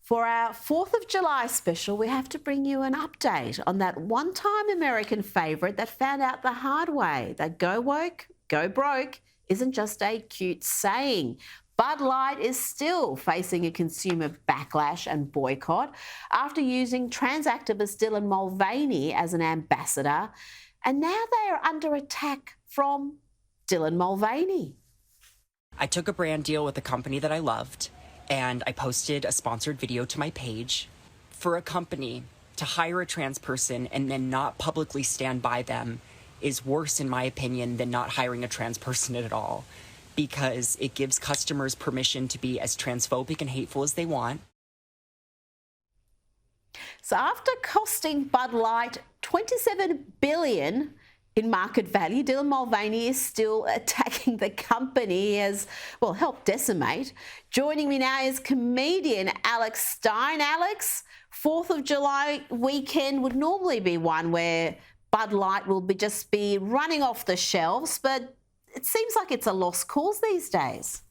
For our 4th of July special, we have to bring you an update on that one-time American favourite that found out the hard way that go woke, go broke isn't just a cute saying. Bud Light is still facing a consumer backlash and boycott after using trans activist Dylan Mulvaney as an ambassador, and now they are under attack from Dylan Mulvaney. I took a brand deal with a company that I loved, and I posted a sponsored video to my page. For a company to hire a trans person and then not publicly stand by them is worse, in my opinion, than not hiring a trans person at all, because it gives customers permission to be as transphobic and hateful as they want. So after costing Bud Light $27 billion in market value, Dylan Mulvaney is still attacking the company. He has, well, helped decimate. Joining me now is comedian Alex Stein. Alex, 4th of July weekend would normally be one where Bud Light will just be running off the shelves, but it seems like it's a lost cause these days.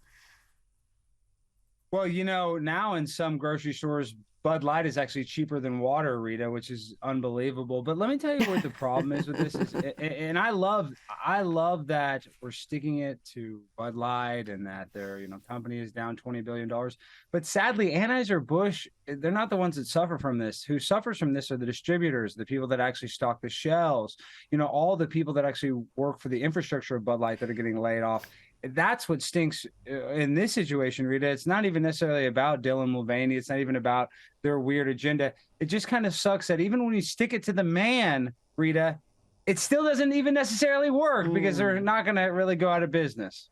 Well, you know, now in some grocery stores, Bud Light is actually cheaper than water, Rita, which is unbelievable. But let me tell you what the problem is with this is, and I love that we're sticking it to Bud Light and that their company is down $20 billion. But sadly, Anheuser-Busch, they're not the ones that suffer from this. Who suffers from this are the distributors, the people that actually stock the shelves, all the people that actually work for the infrastructure of Bud Light that are getting laid off. That's what stinks in this situation, Rita. It's not even necessarily about Dylan Mulvaney. It's not even about their weird agenda. It just kind of sucks that even when you stick it to the man, Rita, it still doesn't even necessarily work because they're not going to really go out of business.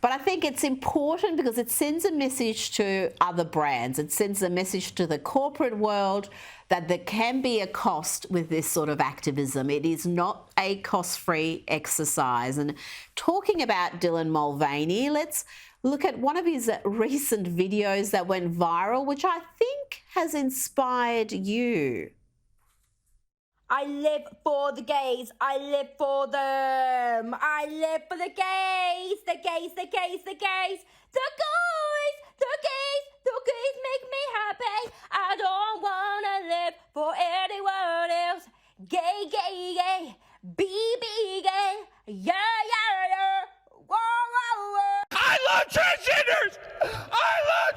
But I think it's important because it sends a message to other brands. It sends a message to the corporate world that there can be a cost with this sort of activism. It is not a cost-free exercise. And talking about Dylan Mulvaney, let's look at one of his recent videos that went viral, which I think has inspired you. I live for the gays. I live for them. I live for the gays. The gays, the gays, the gays. The guys, the gays, the gays make me happy. I don't want to live for anyone else. Gay, gay, gay. Be gay. Yeah, yeah, yeah. Whoa, whoa, whoa. I love transgenders! I love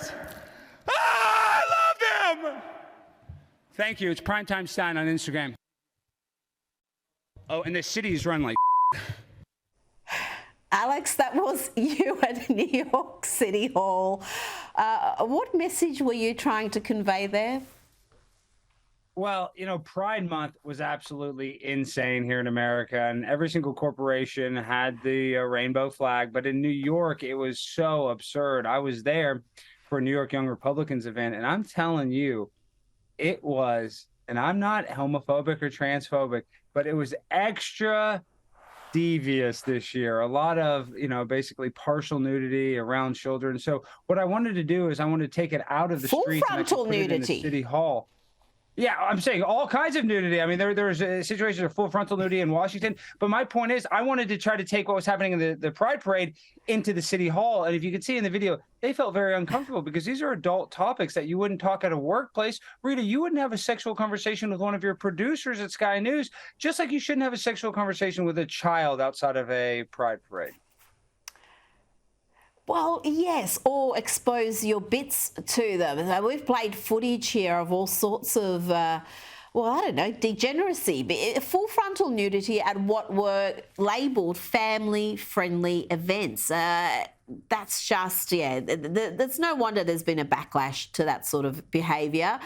transgenders! I love them! Thank you. It's Primetime Stein on Instagram. Oh, and the city's run like Alex, that was you at New York City Hall. What message were you trying to convey there? Well, Pride Month was absolutely insane here in America, and every single corporation had the rainbow flag. But in New York, it was so absurd. I was there for a New York Young Republicans event, and I'm telling you, it was, and I'm not homophobic or transphobic, but it was extra devious this year. A lot of, basically partial nudity around children. So what I wanted to do is I wanted to take it out of the streets and actually put it in the City Hall. Yeah, I'm saying all kinds of nudity. I mean, there's situations of full frontal nudity in Washington. But my point is, I wanted to try to take what was happening in the Pride Parade into the City Hall. And if you could see in the video, they felt very uncomfortable because these are adult topics that you wouldn't talk at a workplace. Rita, you wouldn't have a sexual conversation with one of your producers at Sky News, just like you shouldn't have a sexual conversation with a child outside of a Pride Parade. Well, yes, or expose your bits to them. So we've played footage here of all sorts of, degeneracy, full frontal nudity at what were labelled family-friendly events. That's just, that's no wonder there's been a backlash to that sort of behaviour.